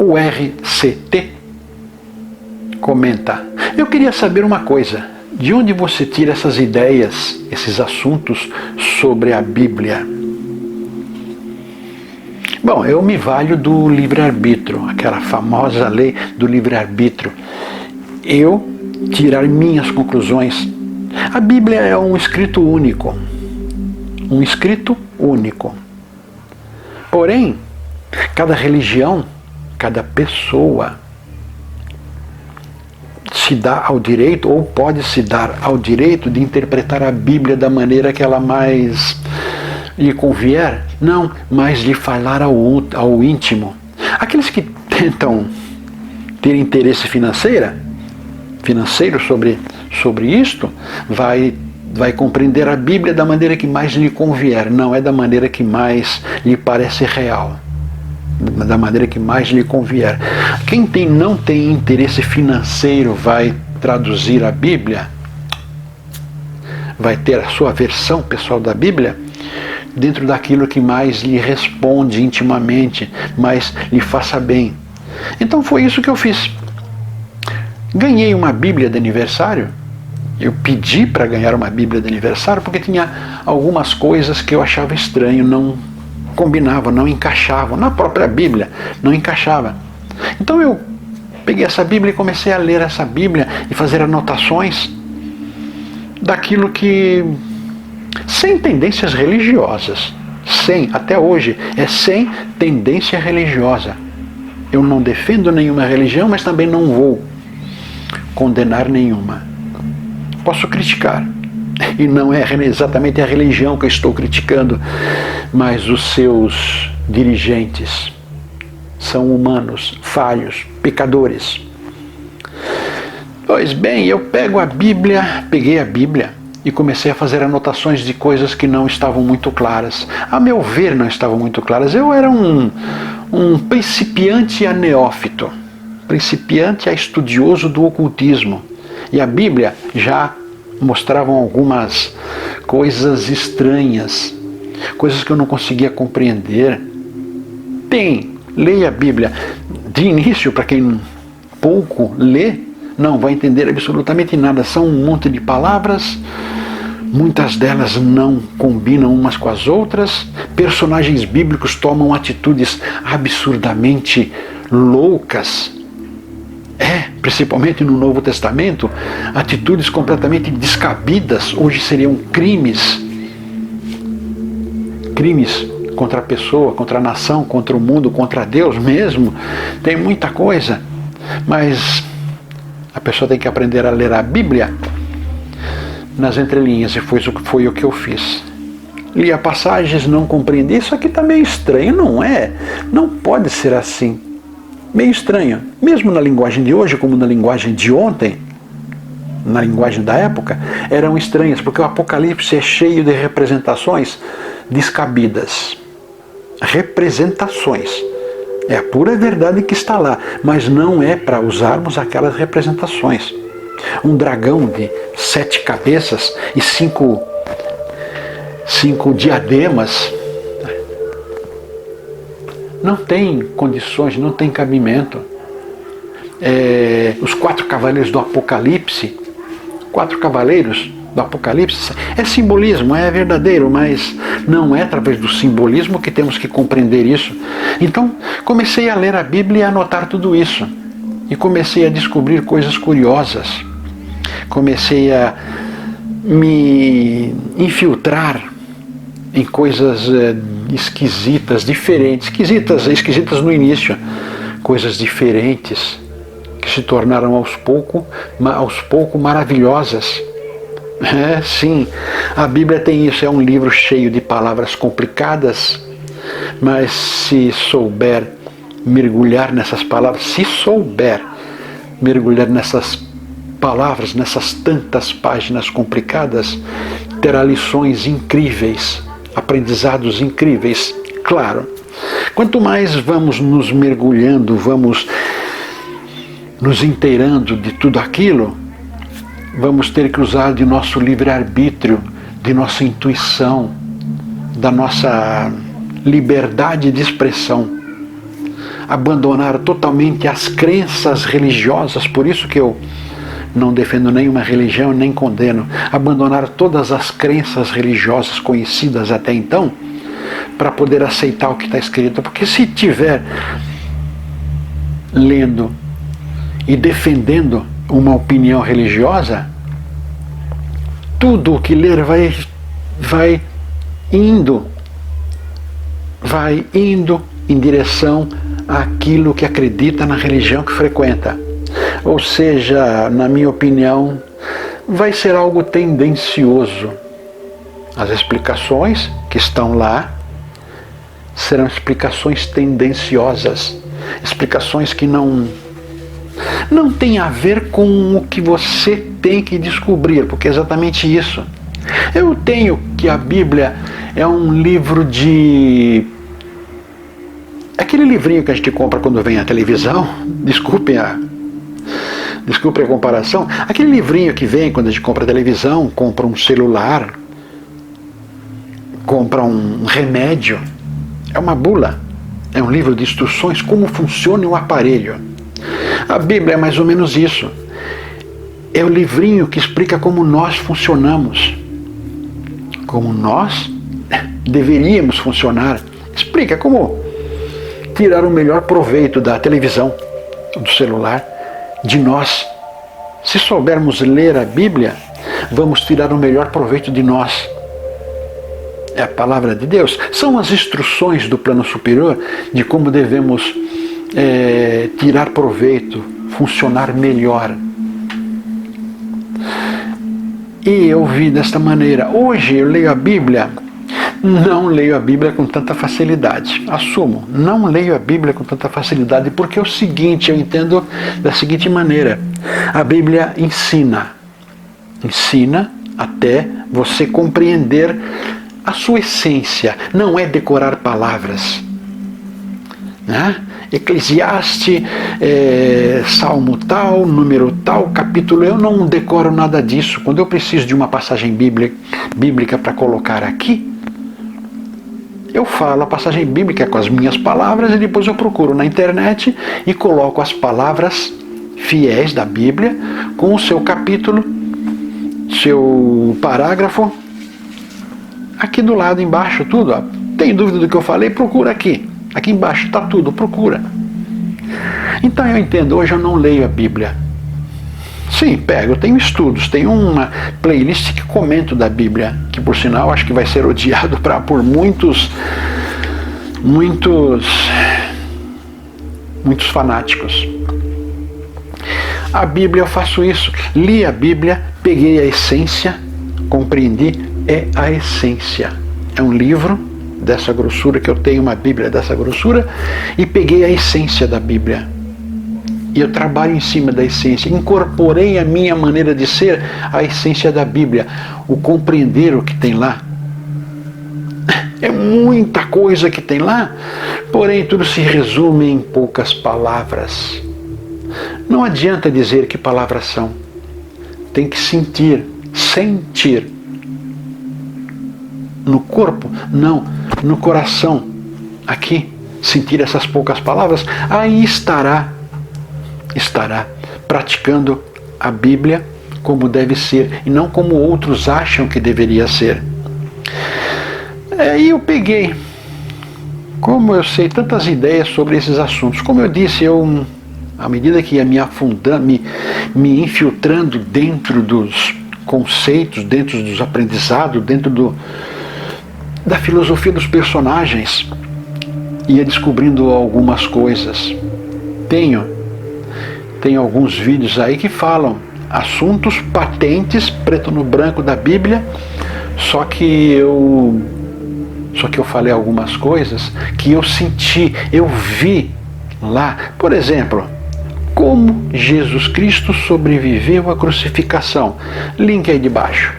O RCT comenta: eu queria saber uma coisa, de onde você tira essas ideias, esses assuntos sobre a Bíblia? Bom, eu me valho do livre-arbítrio, aquela famosa lei do livre-arbítrio. Eu tirar minhas conclusões. A Bíblia é um escrito único. Um escrito único. Porém, cada religião, cada pessoa se dá ao direito, ou pode se dar ao direito de interpretar a Bíblia da maneira que ela mais lhe convier, não, mas lhe falar ao íntimo. Aqueles que tentam ter interesse financeiro sobre isto, vai compreender a Bíblia da maneira que mais lhe convier, não é da maneira que mais lhe parece real, da maneira que mais lhe convier. Quem não tem interesse financeiro vai traduzir a Bíblia, vai ter a sua versão pessoal da Bíblia dentro daquilo que mais lhe responde intimamente, mais lhe faça bem. Então foi isso que eu fiz. Ganhei uma Bíblia de aniversário. Eu pedi para ganhar uma Bíblia de aniversário porque tinha algumas coisas que eu achava estranho, não combinavam, não encaixavam. Na própria Bíblia, não encaixava. Então eu peguei essa Bíblia e comecei a ler essa Bíblia e fazer anotações daquilo que... sem tendências religiosas. Até hoje, é sem tendência religiosa. Eu não defendo nenhuma religião, mas também não vou condenar nenhuma. Posso criticar. E não é exatamente a religião que eu estou criticando, mas os seus dirigentes. São humanos, falhos, pecadores. Pois bem, eu peguei a Bíblia e comecei a fazer anotações de coisas que não estavam muito claras. A meu ver, não estavam muito claras. Eu era um principiante a neófito, principiante a estudioso do ocultismo. E a Bíblia já mostrava algumas coisas estranhas, coisas que eu não conseguia compreender. Leia a Bíblia. De início, para quem pouco lê, não vai entender absolutamente nada. São um monte de palavras, muitas delas não combinam umas com as outras. Personagens bíblicos tomam atitudes absurdamente loucas. Principalmente no Novo Testamento, atitudes completamente descabidas. Hoje seriam crimes. Crimes contra a pessoa, contra a nação, contra o mundo, contra Deus mesmo. Tem muita coisa. Mas a pessoa tem que aprender a ler a Bíblia nas entrelinhas, e foi o que eu fiz. Li as passagens, não compreendi. Isso aqui está meio estranho, não é? Não pode ser assim. Meio estranho. Mesmo na linguagem de hoje, como na linguagem de ontem, na linguagem da época, eram estranhas, porque o Apocalipse é cheio de representações descabidas. Representações. É a pura verdade que está lá, mas não é para usarmos aquelas representações. Um dragão de 7 cabeças e 5 diademas não tem condições, não tem cabimento. Os 4 cavaleiros do Apocalipse, 4 cavaleiros do Apocalipse, é simbolismo, é verdadeiro, mas não é através do simbolismo que temos que compreender isso. Então, comecei a ler a Bíblia e a anotar tudo isso. E comecei a descobrir coisas curiosas. Comecei a me infiltrar em coisas esquisitas, diferentes. Esquisitas no início. Coisas diferentes que se tornaram aos poucos maravilhosas. Sim, a Bíblia tem isso, é um livro cheio de palavras complicadas, mas se souber mergulhar nessas palavras, nessas palavras, nessas tantas páginas complicadas, terá lições incríveis, aprendizados incríveis. Claro, quanto mais vamos nos mergulhando, vamos nos inteirando de tudo aquilo, vamos ter que usar de nosso livre-arbítrio, de nossa intuição, da nossa liberdade de expressão. abandonar totalmente as crenças religiosas, por isso que eu não defendo nenhuma religião, nem condeno, abandonar todas as crenças religiosas conhecidas até então, para poder aceitar o que está escrito. Porque se tiver lendo e defendendo uma opinião religiosa, tudo o que ler vai indo em direção àquilo que acredita na religião que frequenta. Ou seja, na minha opinião, vai ser algo tendencioso. As explicações que estão lá serão explicações tendenciosas, explicações que não têm a ver com o que você tem que descobrir, porque é exatamente isso. Eu tenho que a Bíblia é um livro de... aquele livrinho que a gente compra quando vem a televisão, desculpe a comparação, aquele livrinho que vem quando a gente compra a televisão, compra um celular, compra um remédio, é uma bula, é um livro de instruções, como funciona o aparelho. A Bíblia é mais ou menos isso. É o livrinho que explica como nós funcionamos, como nós deveríamos funcionar. Explica como tirar o melhor proveito da televisão, do celular, de nós. Se soubermos ler a Bíblia, vamos tirar o melhor proveito de nós. É a palavra de Deus. São as instruções do plano superior de como devemos tirar proveito, funcionar melhor. E eu vi desta maneira. Hoje eu leio a Bíblia, não leio a Bíblia com tanta facilidade. Assumo, não leio a Bíblia com tanta facilidade, porque é o seguinte, eu entendo da seguinte maneira. A Bíblia ensina até você compreender a sua essência. Não é decorar palavras, né? Eclesiastes, Salmo tal, número tal, capítulo, eu não decoro nada disso. Quando eu preciso de uma passagem bíblica para colocar aqui, eu falo a passagem bíblica com as minhas palavras e depois eu procuro na internet e coloco as palavras fiéis da Bíblia com o seu capítulo, seu parágrafo, aqui do lado embaixo, tudo. Ó. Tem dúvida do que eu falei? Procura aqui. Aqui embaixo está tudo, procura. Então eu entendo, hoje eu não leio a Bíblia. Sim, pego, eu tenho estudos, tenho uma playlist que comento da Bíblia, que por sinal acho que vai ser odiado por muitos fanáticos. A Bíblia eu faço isso, li a Bíblia, peguei a essência, compreendi, é a essência. É um livro dessa grossura, que eu tenho uma Bíblia dessa grossura, e peguei a essência da Bíblia. E eu trabalho em cima da essência, incorporei a minha maneira de ser, a essência da Bíblia, o compreender o que tem lá. É muita coisa que tem lá, porém tudo se resume em poucas palavras. Não adianta dizer que palavras são. Tem que sentir. No corpo? Não. No coração. Aqui. Sentir essas poucas palavras. Aí estará praticando a Bíblia como deve ser. E não como outros acham que deveria ser. Aí eu peguei. Como eu sei tantas ideias sobre esses assuntos. Como eu disse, à medida que ia me afundando, me infiltrando dentro dos conceitos, dentro dos aprendizados, dentro da filosofia dos personagens, ia descobrindo algumas coisas. Tenho alguns vídeos aí que falam assuntos patentes, preto no branco da Bíblia, só que eu falei algumas coisas que eu senti, eu vi lá. Por exemplo, como Jesus Cristo sobreviveu à crucificação. Link aí de baixo.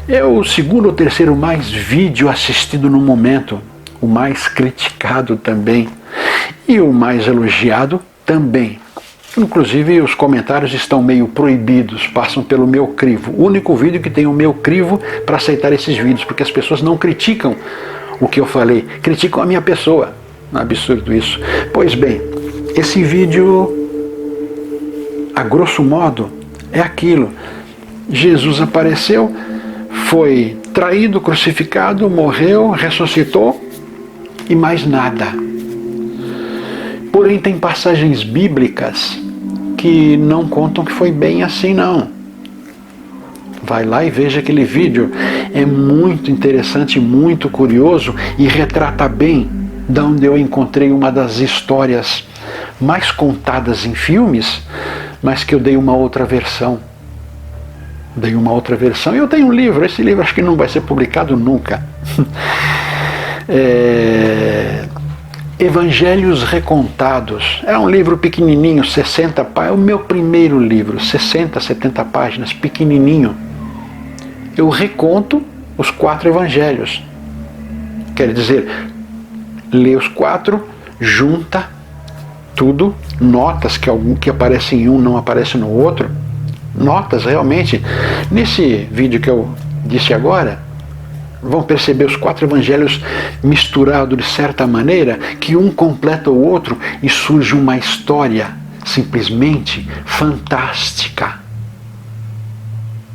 É o segundo ou terceiro mais vídeo assistido no momento. O mais criticado também. E o mais elogiado também. Inclusive os comentários estão meio proibidos, passam pelo meu crivo. O único vídeo que tem o meu crivo para aceitar esses vídeos, porque as pessoas não criticam o que eu falei, criticam a minha pessoa. Absurdo isso. Pois bem, Esse vídeo, a grosso modo, é aquilo. Jesus apareceu, foi traído, crucificado, morreu, ressuscitou e mais nada. Porém, tem passagens bíblicas que não contam que foi bem assim, não. Vai lá e veja aquele vídeo. É muito interessante, muito curioso e retrata bem de onde eu encontrei uma das histórias mais contadas em filmes, mas que eu dei uma outra versão. E eu tenho um livro, esse livro acho que não vai ser publicado nunca. Evangelhos Recontados. É um livro pequenininho, 60 páginas. É o meu primeiro livro, 60, 70 páginas, pequenininho. Eu reconto os 4 evangelhos. Quer dizer, lê os 4, junta tudo, notas que aparecem em um não aparece no outro. Notas, realmente. Nesse vídeo que eu disse agora, vão perceber os 4 evangelhos misturados de certa maneira, que um completa o outro e surge uma história simplesmente fantástica.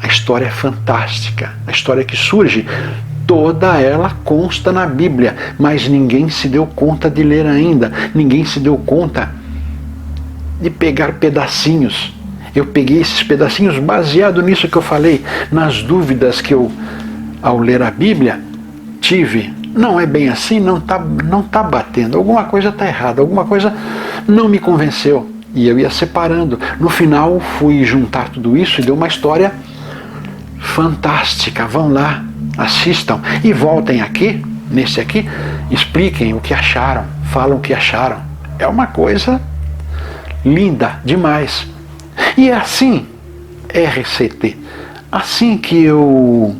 A história é fantástica. A história que surge, toda ela consta na Bíblia, mas ninguém se deu conta de ler ainda. Ninguém se deu conta de pegar pedacinhos. Eu peguei esses pedacinhos baseado nisso que eu falei, nas dúvidas que eu, ao ler a Bíblia, tive. Não é bem assim, não tá batendo, alguma coisa está errada, alguma coisa não me convenceu. E eu ia separando. No final, fui juntar tudo isso e deu uma história fantástica. Vão lá, assistam e voltem aqui, nesse aqui, expliquem o que acharam, falam o que acharam. É uma coisa linda demais. E é assim, RCT, assim que eu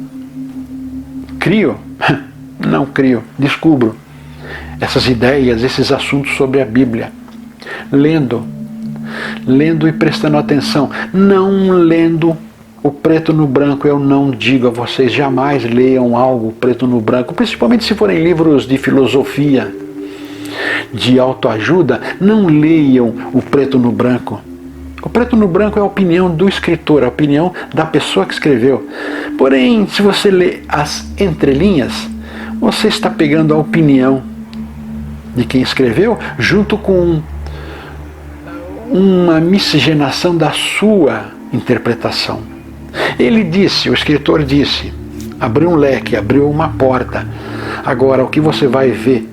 descubro essas ideias, esses assuntos sobre a Bíblia, lendo e prestando atenção, não lendo o preto no branco. Eu não digo a vocês, jamais leiam algo preto no branco, principalmente se forem livros de filosofia, de autoajuda. Não leiam o preto no branco. O preto no branco é a opinião do escritor, a opinião da pessoa que escreveu. Porém, se você lê as entrelinhas, você está pegando a opinião de quem escreveu junto com uma miscigenação da sua interpretação. Ele disse, o escritor disse, abriu um leque, abriu uma porta. Agora, o que você vai ver,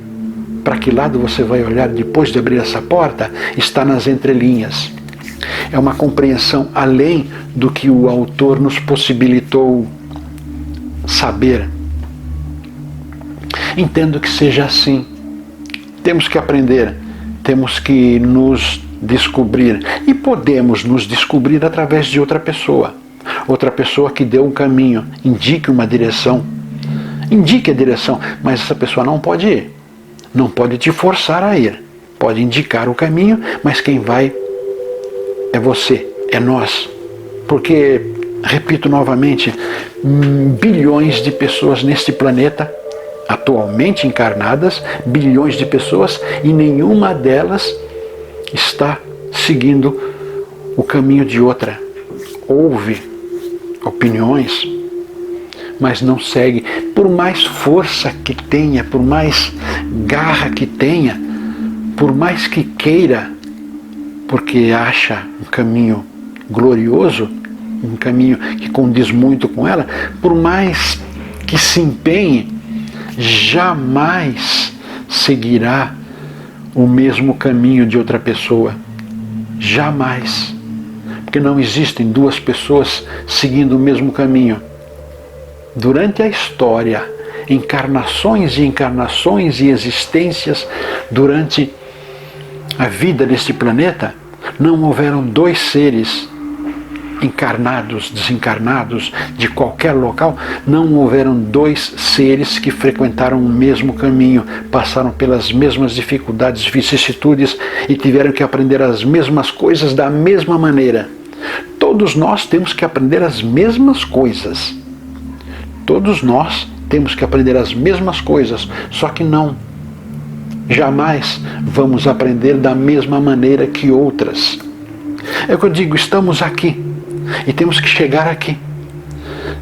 para que lado você vai olhar depois de abrir essa porta, está nas entrelinhas. É uma compreensão além do que o autor nos possibilitou saber. Entendo que seja assim. Temos que aprender, temos que nos descobrir. E podemos nos descobrir através de outra pessoa. Outra pessoa que deu um caminho, indique uma direção. Indique a direção, mas essa pessoa não pode ir. Não pode te forçar a ir. Pode indicar o caminho, mas quem vai é você, é nós. Porque, repito novamente, bilhões de pessoas neste planeta, atualmente encarnadas, bilhões de pessoas, e nenhuma delas está seguindo o caminho de outra. Ouve opiniões, mas não segue. Por mais força que tenha, por mais garra que tenha, por mais que queira, porque acha um caminho glorioso, um caminho que condiz muito com ela, por mais que se empenhe, jamais seguirá o mesmo caminho de outra pessoa. Jamais. Porque não existem duas pessoas seguindo o mesmo caminho. Durante a história, encarnações e encarnações e existências, durante a vida deste planeta, não houveram dois seres encarnados, desencarnados, de qualquer local, não houveram dois seres que frequentaram o mesmo caminho, passaram pelas mesmas dificuldades, vicissitudes e tiveram que aprender as mesmas coisas da mesma maneira. Todos nós temos que aprender as mesmas coisas. Todos nós temos que aprender as mesmas coisas, só que não jamais vamos aprender da mesma maneira que outras. É o que eu digo, estamos aqui e temos que chegar aqui.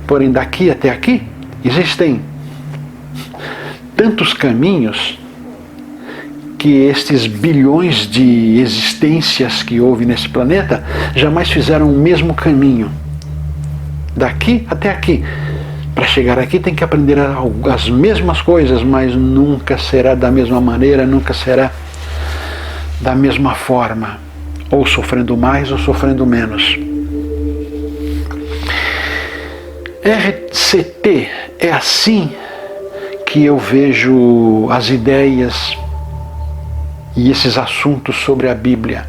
Porém, daqui até aqui existem tantos caminhos que estes bilhões de existências que houve nesse planeta jamais fizeram o mesmo caminho. Daqui até aqui. Para chegar aqui tem que aprender as mesmas coisas, mas nunca será da mesma maneira, nunca será da mesma forma. Ou sofrendo mais ou sofrendo menos. RCT, é assim que eu vejo as ideias e esses assuntos sobre a Bíblia.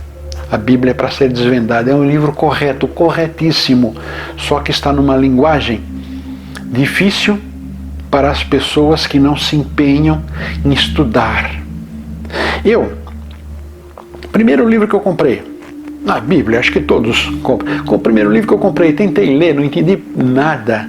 A Bíblia é para ser desvendada. É um livro correto, corretíssimo, só que está numa linguagem difícil para as pessoas que não se empenham em estudar. Primeiro livro que eu comprei, na Bíblia, acho que todos compram. Com o primeiro livro que eu comprei, tentei ler, não entendi nada.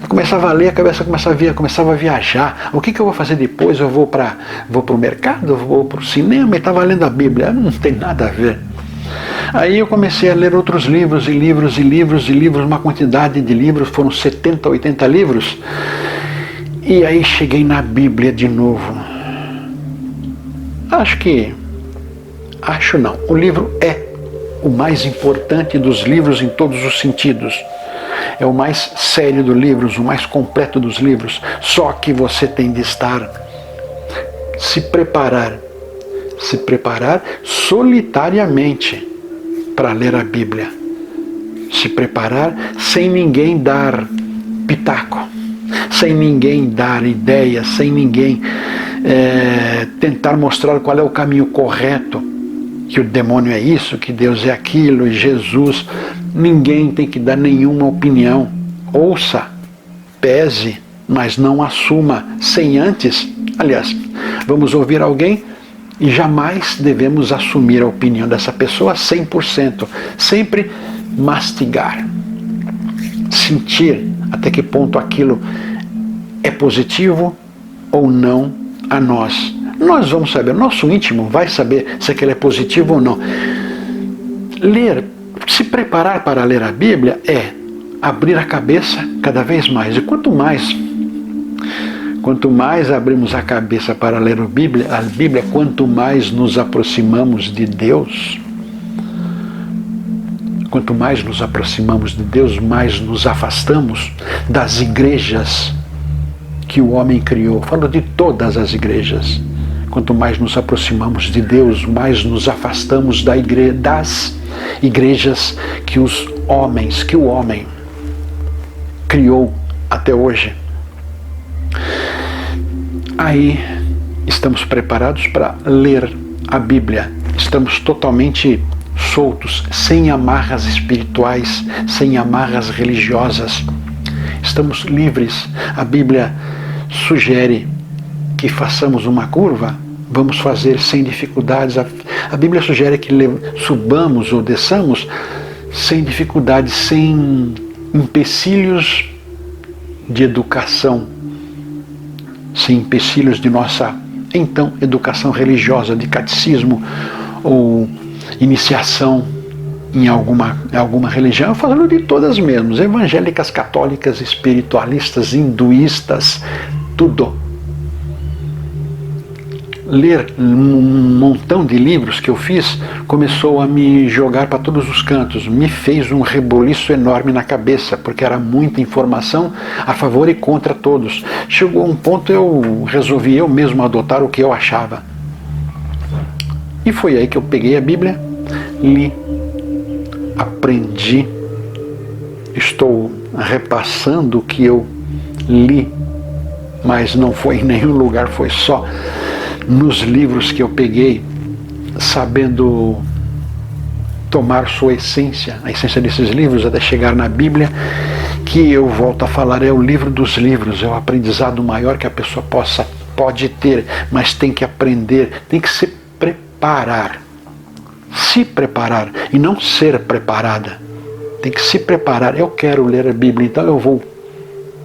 Eu começava a ler, a cabeça começava a viajar. O que eu vou fazer depois? Eu vou para o mercado, vou para o cinema, e estava lendo a Bíblia. Não tem nada a ver. Aí eu comecei a ler outros livros, uma quantidade de livros, foram 70, 80 livros. E aí cheguei na Bíblia de novo. Acho não. O livro é o mais importante dos livros em todos os sentidos. É o mais sério dos livros, o mais completo dos livros. Só que você tem de se preparar solitariamente para ler a Bíblia. Se preparar sem ninguém dar pitaco, sem ninguém dar ideias, sem ninguém tentar mostrar qual é o caminho correto, que o demônio é isso, que Deus é aquilo, e Jesus. Ninguém tem que dar nenhuma opinião. Ouça, pese, mas não assuma, sem antes. Aliás, vamos ouvir alguém e jamais devemos assumir a opinião dessa pessoa 100%. Sempre mastigar, sentir até que ponto aquilo é positivo ou não a nós. Nós vamos saber, nosso íntimo vai saber se aquilo é positivo ou não. Se preparar para ler a Bíblia é abrir a cabeça cada vez mais. E quanto mais abrimos a cabeça para ler a Bíblia, quanto mais nos aproximamos de Deus. Quanto mais nos aproximamos de Deus, mais nos afastamos das igrejas que o homem criou. Falo de todas as igrejas. Quanto mais nos aproximamos de Deus, mais nos afastamos das igrejas que o homem criou até hoje. Aí estamos preparados para ler a Bíblia. Estamos totalmente soltos, sem amarras espirituais, sem amarras religiosas. Estamos livres. A Bíblia sugere que façamos uma curva, vamos fazer sem dificuldades. A Bíblia sugere que subamos ou desçamos sem dificuldades, sem empecilhos de educação, sem empecilhos de nossa, então, educação religiosa, de catecismo ou iniciação em alguma religião. Eu falo de todas mesmo, evangélicas, católicas, espiritualistas, hinduístas, tudo. Ler um montão de livros que eu fiz começou a me jogar para todos os cantos, me fez um reboliço enorme na cabeça, porque era muita informação a favor e contra todos. Chegou um ponto eu resolvi eu mesmo adotar o que eu achava. E foi aí que eu peguei a Bíblia, li, aprendi, estou repassando o que eu li, mas não foi em nenhum lugar, foi só nos livros que eu peguei, sabendo tomar sua essência, a essência desses livros, até chegar na Bíblia, que eu volto a falar, é o livro dos livros, é o aprendizado maior que a pessoa pode ter, mas tem que aprender, tem que se preparar e não ser preparada. Tem que se preparar. Eu quero ler a Bíblia, então eu vou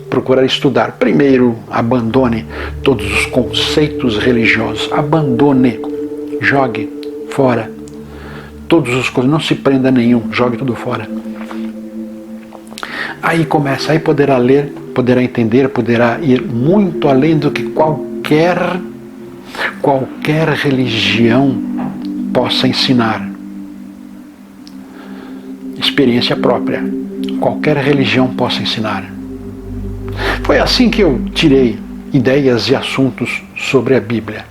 procurar estudar. Primeiro, abandone todos os conceitos religiosos. Abandone. Jogue fora. Todos os coisas. Não se prenda a nenhum. Jogue tudo fora. Aí começa. Aí poderá ler, poderá entender, poderá ir muito além do que qualquer religião possa ensinar. Experiência própria. Qualquer religião possa ensinar. Foi assim que eu tirei ideias e assuntos sobre a Bíblia,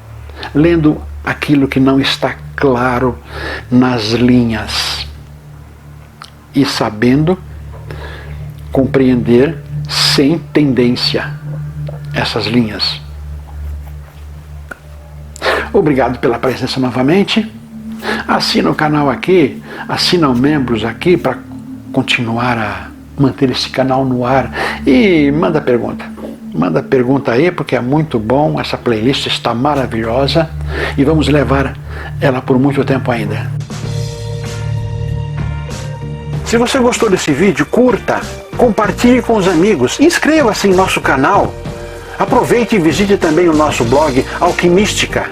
lendo aquilo que não está claro nas linhas e sabendo compreender sem tendência essas linhas. Obrigado pela presença novamente. Assina o canal aqui, assina os membros aqui para continuar a manter esse canal no ar. E manda pergunta. Manda pergunta aí, porque é muito bom. Essa playlist está maravilhosa e vamos levar ela por muito tempo ainda. Se você gostou desse vídeo, curta, compartilhe com os amigos, inscreva-se em nosso canal. Aproveite e visite também o nosso blog Alquimística.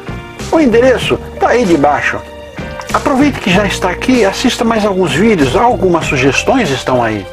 O endereço está aí debaixo. Aproveite que já está aqui, assista mais alguns vídeos, algumas sugestões estão aí.